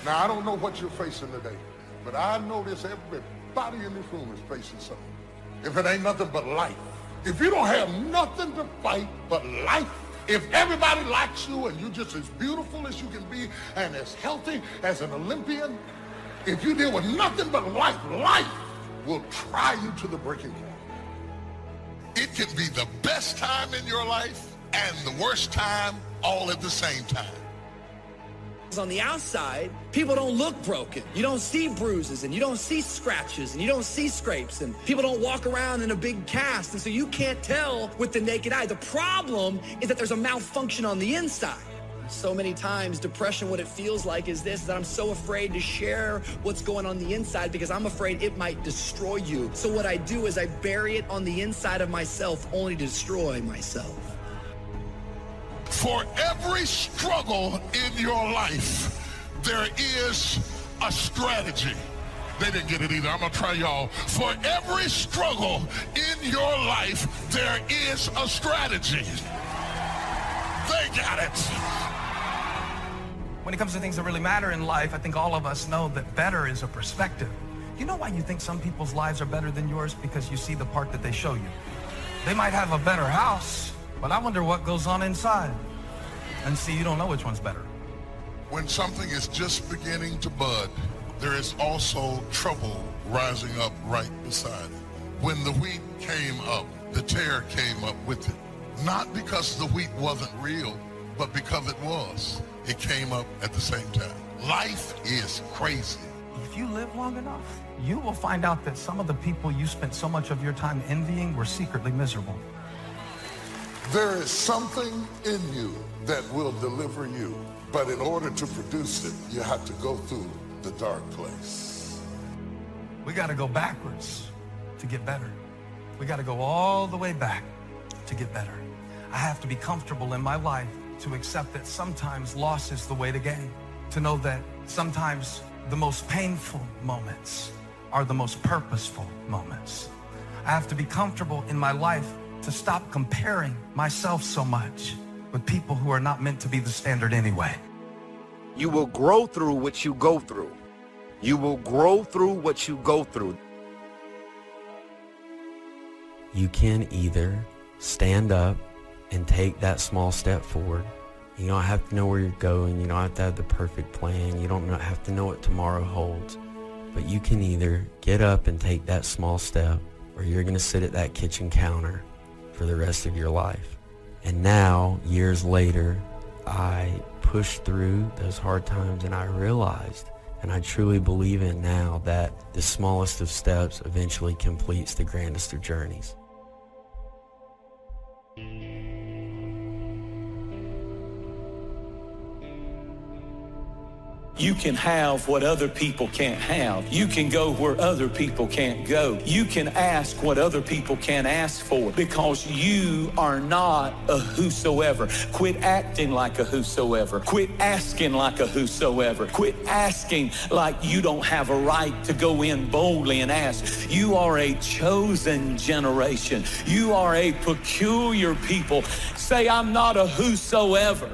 Now, I don't know what you're facing today, but I know this, everybody in this room is facing something. If it ain't nothing but life. If you don't have nothing to fight but life, if everybody likes you and you're just as beautiful as you can be and as healthy as an Olympian, if you deal with nothing but life, life will try you to the breaking point. It can be the best time in your life and the worst time all at the same time. On the outside, people don't look broken. You don't see bruises and you don't see scratches and you don't see scrapes and people don't walk around in a big cast, and so you can't tell with the naked eye. The problem is that there's a malfunction on the inside. So many times depression, what it feels like is this, that I'm so afraid to share what's going on the inside because I'm afraid it might destroy you. So what I do is I bury it on the inside of myself only to destroy myself. For every struggle in your life, there is a strategy. They didn't get it either. I'm gonna try y'all. For every struggle in your life, there is a strategy. They got it. When it comes to things that really matter in life, I think all of us know that better is a perspective. You know why you think some people's lives are better than yours? Because you see the part that they show you. They might have a better house, but I wonder what goes on inside. And see, you don't know which one's better. When something is just beginning to bud, there is also trouble rising up right beside it. When the wheat came up, the tear came up with it. Not because the wheat wasn't real, but because it was. It came up at the same time. Life is crazy. If you live long enough, you will find out that some of the people you spent so much of your time envying were secretly miserable. There is something in you that will deliver you, but in order to produce it, you have to go through the dark place. We got to go backwards to get better. We got to go all the way back to get better. I have to be comfortable in my life to accept that sometimes loss is the way to gain, to know that sometimes the most painful moments are the most purposeful moments. I have to be comfortable in my life to stop comparing myself so much with people who are not meant to be the standard anyway. You will grow through what you go through. You will grow through what you go through. You can either stand up and take that small step forward. You don't have to know where you're going. You don't have to have the perfect plan. You don't have to know what tomorrow holds. But you can either get up and take that small step, or you're going to sit at that kitchen counter for the rest of your life. And now, years later, I pushed through those hard times and I realized, and I truly believe in now, that the smallest of steps eventually completes the grandest of journeys. You can have what other people can't have. You can go where other people can't go. You can ask what other people can't ask for, because you are not a whosoever. Quit acting like a whosoever. Quit asking like a whosoever. Quit asking like you don't have a right to go in boldly and ask. You are a chosen generation. You are a peculiar people. Say, I'm not a whosoever.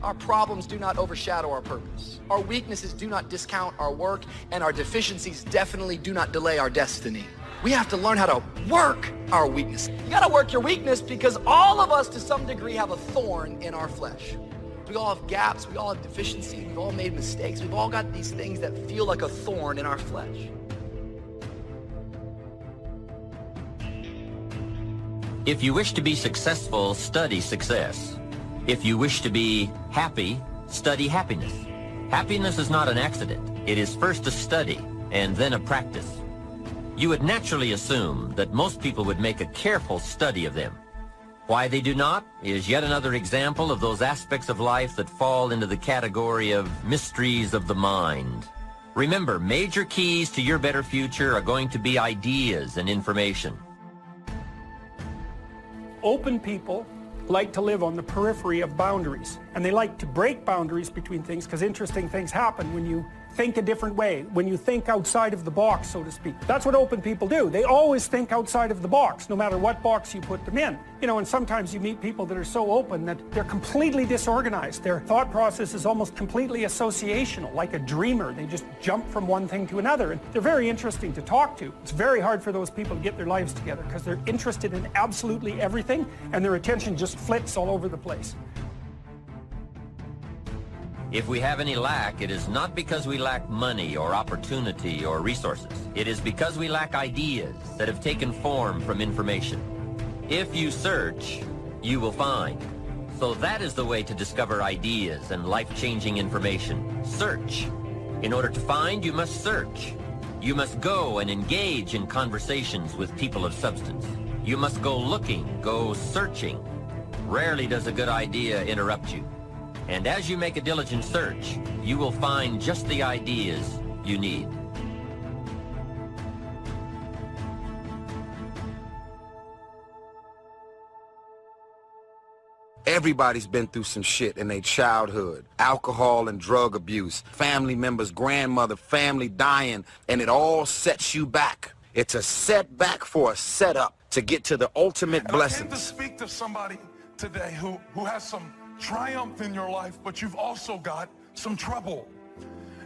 Our problems do not overshadow our purpose. Our weaknesses do not discount our work, and our deficiencies definitely do not delay our destiny. We have to learn how to work our weakness. You gotta work your weakness, because all of us to some degree have a thorn in our flesh. We all have gaps, we all have deficiencies, we've all made mistakes, we've all got these things that feel like a thorn in our flesh. If you wish to be successful, study success. If you wish to be happy, study happiness. Happiness is not an accident. It is first a study and then a practice. You would naturally assume that most people would make a careful study of them. Why they do not is yet another example of those aspects of life that fall into the category of mysteries of the mind. Remember, major keys to your better future are going to be ideas and information. Open people like to live on the periphery of boundaries, and they like to break boundaries between things, because interesting things happen when you think a different way, when you think outside of the box, so to speak. That's what open people do. They always think outside of the box, no matter what box you put them in. You know, and sometimes you meet people that are so open that they're completely disorganized. Their thought process is almost completely associational, like a dreamer. They just jump from one thing to another, and they're very interesting to talk to. It's very hard for those people to get their lives together because they're interested in absolutely everything, and their attention just flits all over the place. If we have any lack, it is not because we lack money or opportunity or resources. It is because we lack ideas that have taken form from information. If you search, you will find. So that is the way to discover ideas and life-changing information. Search. In order to find, you must search. You must go and engage in conversations with people of substance. You must go looking, go searching. Rarely does a good idea interrupt you. And as you make a diligent search, you will find just the ideas you need. Everybody's been through some shit in their childhood. Alcohol and drug abuse, family members, grandmother, family dying, and it all sets you back. It's a setback for a setup to get to the ultimate blessings. I came to speak to somebody today who has some triumph in your life, but you've also got some trouble.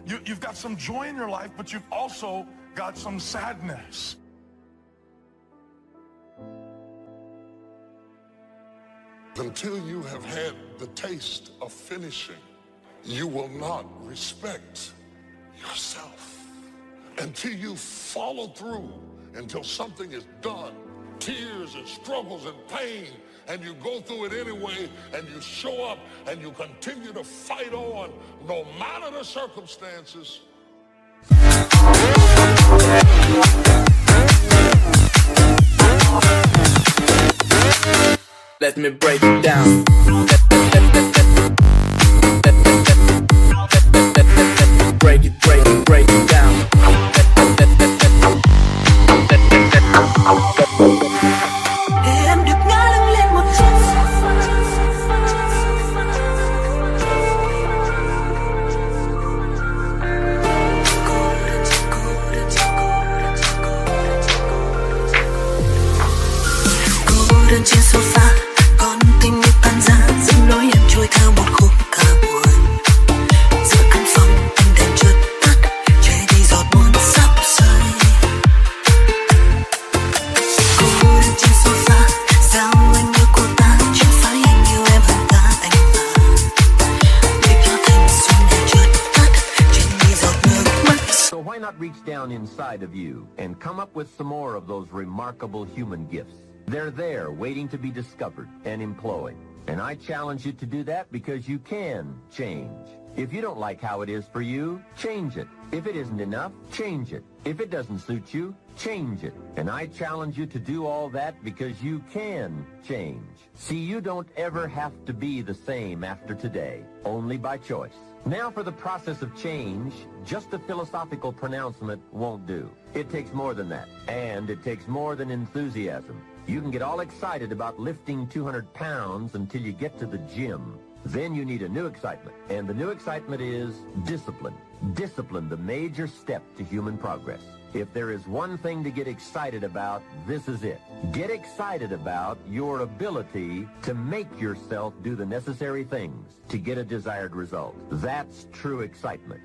You've got some joy in your life, but you've also got some sadness. Until you have had the taste of finishing, you will not respect yourself. Until you follow through, until something is done, tears and struggles and pain, and you go through it anyway, and you show up, and you continue to fight on, no matter the circumstances. Let me break it down. Break it down. Em được ngã lưng lên một chút. Cô đơn trên sofa, con tim như tan rã, dẫm lối em trôi theo một khúc ca buồn. Giữa căn phòng ánh đèn chợt tắt, che đi giọt buồn sắp rơi. Cô đơn trên sofa, sao anh yêu cô ta, chẳng phải anh yêu em hơn cả anh mà. Để cho thanh xuân này chợt tắt, trên đi giọt nước mắt. So why not reach down inside of you and come up with some more of those remarkable human gifts? They're there waiting to be discovered and employed. And I challenge you to do that because you can change. If you don't like how it is for you, change it. If it isn't enough, change it. If it doesn't suit you, change it. And I challenge you to do all that because you can change. See, you don't ever have to be the same after today, only by choice. Now for the process of change, just a philosophical pronouncement won't do. It takes more than that, and it takes more than enthusiasm. You can get all excited about lifting 200 pounds until you get to the gym. Then you need a new excitement, and the new excitement is discipline. Discipline, the major step to human progress. If there is one thing to get excited about, this is it. Get excited about your ability to make yourself do the necessary things to get a desired result. That's true excitement.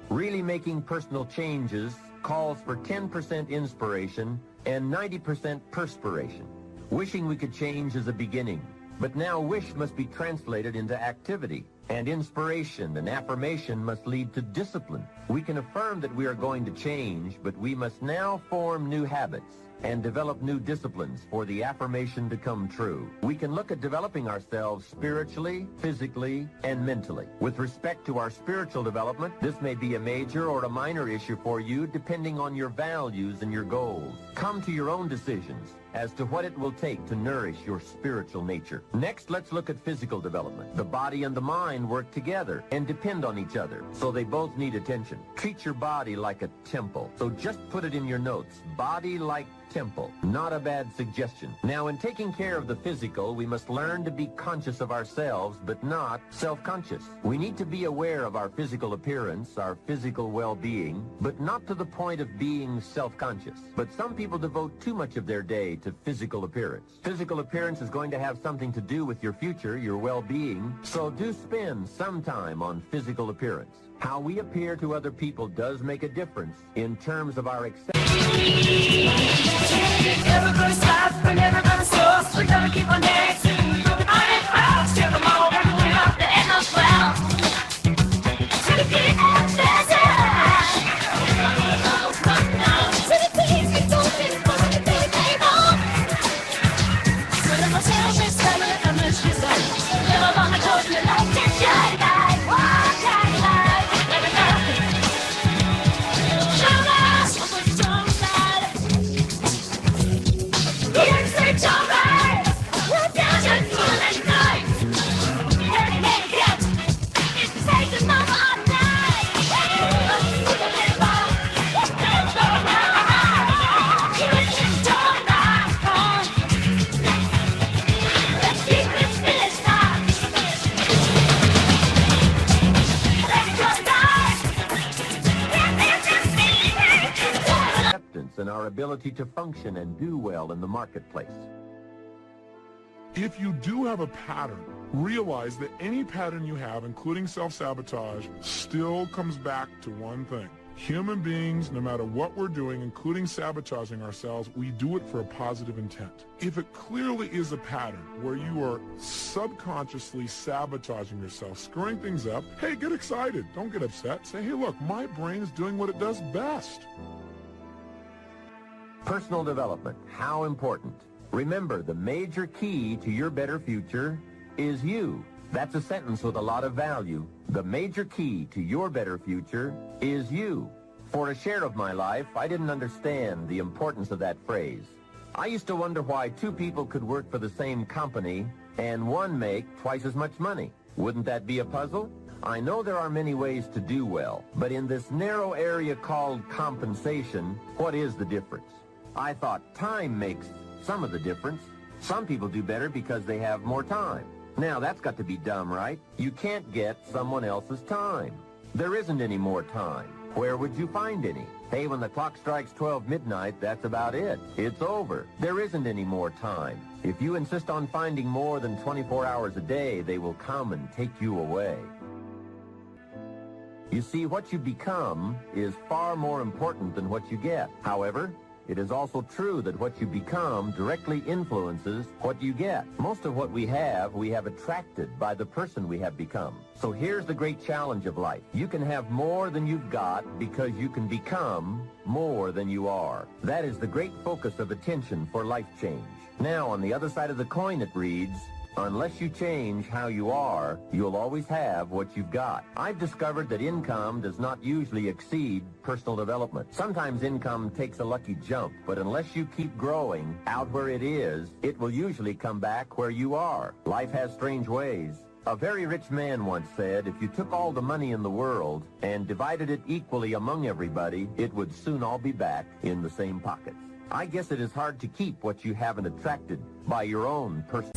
Really making personal changes calls for 10% inspiration and 90% perspiration. Wishing we could change is a beginning, but now wish must be translated into activity, and inspiration and affirmation must lead to discipline. We can affirm that we are going to change, but we must now form new habits and develop new disciplines for the affirmation to come true. We can look at developing ourselves spiritually, physically, and mentally. With respect to our spiritual development, this may be a major or a minor issue for you depending on your values and your goals. Come to your own decisions as to what it will take to nourish your spiritual nature. Next, let's look at physical development. The body and the mind mind work together and depend on each other, so they both need attention. Treat your body like a temple. So just put it in your notes. Body like temple. Not a bad suggestion. Now, in taking care of the physical, we must learn to be conscious of ourselves, but not self-conscious. We need to be aware of our physical appearance, our physical well-being, but not to the point of being self-conscious. But some people devote too much of their day to physical appearance. Physical appearance is going to have something to do with your future, your well-being, so do spend some time on physical appearance. How we appear to other people does make a difference in terms of our acceptance. Never gonna stop, we're never gonna stop. We're gonna keep on dancing. Moving on and on. Still the moment we're going up the end of well. To the beat of the sound. To the beat, we don't feel it, but we can take it on. So the most selfish time of the mission is done. Never gonna go to the light and shine light. One shine light. Never gonna show us what we're strong side. Here's the alright. We're down to full and night. Hey, hey, yeah. It's taking my all night. Put a bit of let's go now. Here's the alright. Let's keep this finish time. Let's go live. Acceptance and our ability to function and do well in the marketplace. If you do have a pattern, realize that any pattern you have, including self-sabotage, still comes back to one thing. Human beings, no matter what we're doing, including sabotaging ourselves, we do it for a positive intent. If it clearly is a pattern where you are subconsciously sabotaging yourself, screwing things up, hey, get excited. Don't get upset. Say, hey, look, my brain is doing what it does best. Personal development, how important? Remember, the major key to your better future is you. That's a sentence with a lot of value. The major key to your better future is you. For a share of my life, I didn't understand the importance of that phrase. I used to wonder why two people could work for the same company and one make twice as much money. Wouldn't that be a puzzle? I know there are many ways to do well, but in this narrow area called compensation, what is the difference? I thought time makes some of the difference. Some people do better because they have more time. Now, that's got to be dumb, right? You can't get someone else's time. There isn't any more time. Where would you find any? Hey, when the clock strikes 12 midnight, that's about it. It's over. There isn't any more time. If you insist on finding more than 24 hours a day, they will come and take you away. You see, what you become is far more important than what you get. However, it is also true that what you become directly influences what you get. Most of what we have attracted by the person we have become. So here's the great challenge of life. You can have more than you've got because you can become more than you are. That is the great focus of attention for life change. Now, on the other side of the coin, it reads, unless you change how you are, you'll always have what you've got. I've discovered that income does not usually exceed personal development. Sometimes income takes a lucky jump, but unless you keep growing out where it is, it will usually come back where you are. Life has strange ways. A very rich man once said, if you took all the money in the world and divided it equally among everybody, it would soon all be back in the same pockets. I guess it is hard to keep what you haven't attracted by your own personal...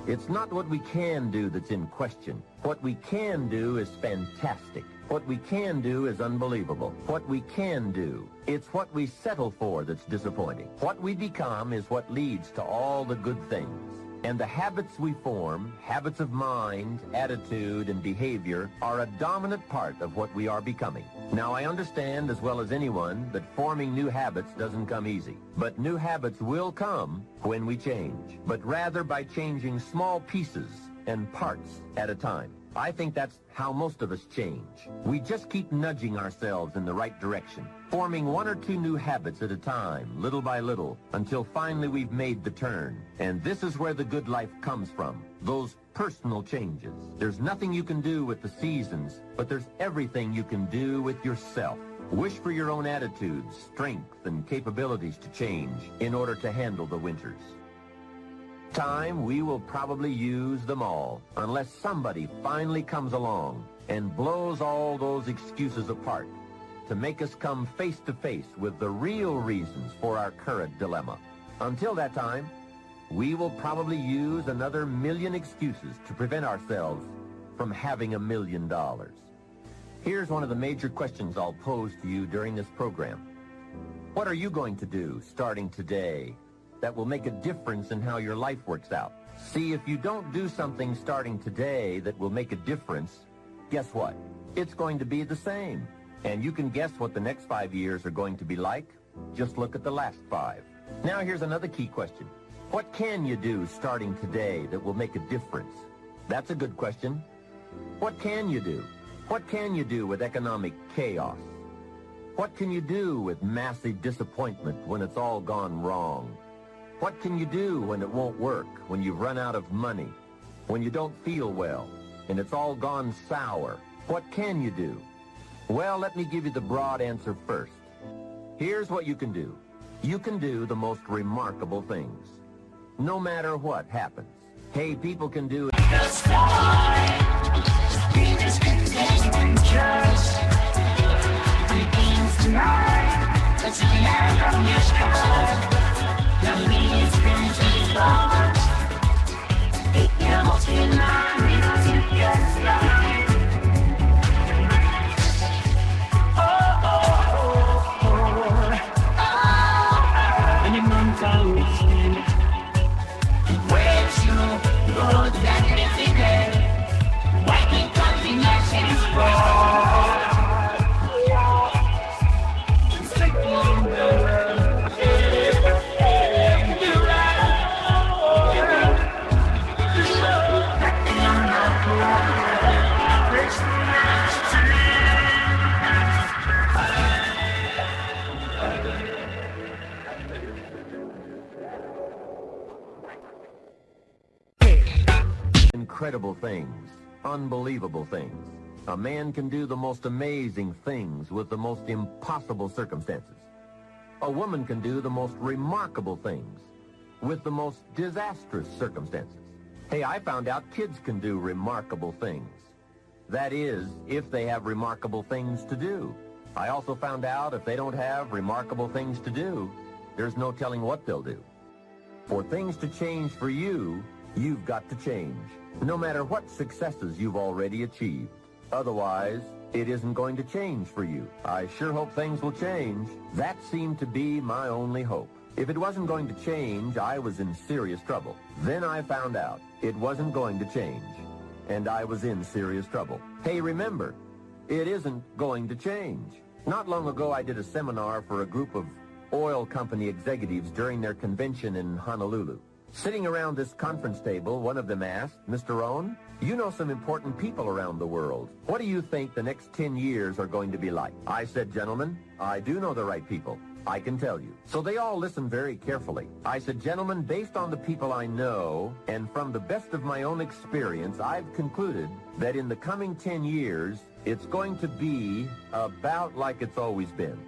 It's not what we can do that's in question. What we can do is fantastic. What we can do is unbelievable. What we can do, it's what we settle for that's disappointing. What we become is what leads to all the good things. And the habits we form, habits of mind, attitude, and behavior, are a dominant part of what we are becoming. Now, I understand as well as anyone that forming new habits doesn't come easy. But new habits will come when we change, but rather by changing small pieces and parts at a time. I think that's how most of us change. We just keep nudging ourselves in the right direction, forming 1 or 2 new habits at a time, little by little, until finally we've made the turn. And this is where the good life comes from, those personal changes. There's nothing you can do with the seasons, but there's everything you can do with yourself. Wish for your own attitudes, strength, and capabilities to change in order to handle the winters. Time, we will probably use them all, unless somebody finally comes along and blows all those excuses apart to make us come face to face with the real reasons for our current dilemma. Until that time, we will probably use another million excuses to prevent ourselves from having $1 million. Here's one of the major questions I'll pose to you during this program. What are you going to do starting today that will make a difference in how your life works out? See, if you don't do something starting today that will make a difference, guess what? It's going to be the same. And you can guess what the next 5 years are going to be like. Just look at the last 5. Now here's another key question. What can you do starting today that will make a difference? That's a good question. What can you do? What can you do with economic chaos? What can you do with massive disappointment when it's all gone wrong? What can you do when it won't work, when you've run out of money, when you don't feel well, and it's all gone sour? What can you do? Well, let me give you the broad answer first. Here's what you can do. You can do the most remarkable things, no matter what happens. Hey, people can do it. The sky, just begins tonight. Let's land on your sky. The leaves can be lost. It melts in our rivers in your sky. Oh, oh, oh, oh, oh. And the moon follows you. Where's you go that living there? Why can't something else is wrong? Incredible things, unbelievable things. A man can do the most amazing things with the most impossible circumstances. A woman can do the most remarkable things with the most disastrous circumstances. Hey, I found out kids can do remarkable things. That is, if they have remarkable things to do. I also found out if they don't have remarkable things to do, there's no telling what they'll do. For things to change for you, you've got to change, no matter what successes you've already achieved. Otherwise, it isn't going to change for you. I sure hope things will change. That seemed to be my only hope. If it wasn't going to change, I was in serious trouble. Then I found out it wasn't going to change, and I was in serious trouble. Hey, remember, it isn't going to change. Not long ago, I did a seminar for a group of oil company executives during their convention in Honolulu. Sitting around this conference table, one of them asked, Mr. Rohn, you know some important people around the world. What do you think the next 10 years are going to be like? I said, gentlemen, I do know the right people. I can tell you. So they all listened very carefully. I said, gentlemen, based on the people I know and from the best of my own experience, I've concluded that in the coming 10 years, it's going to be about like it's always been.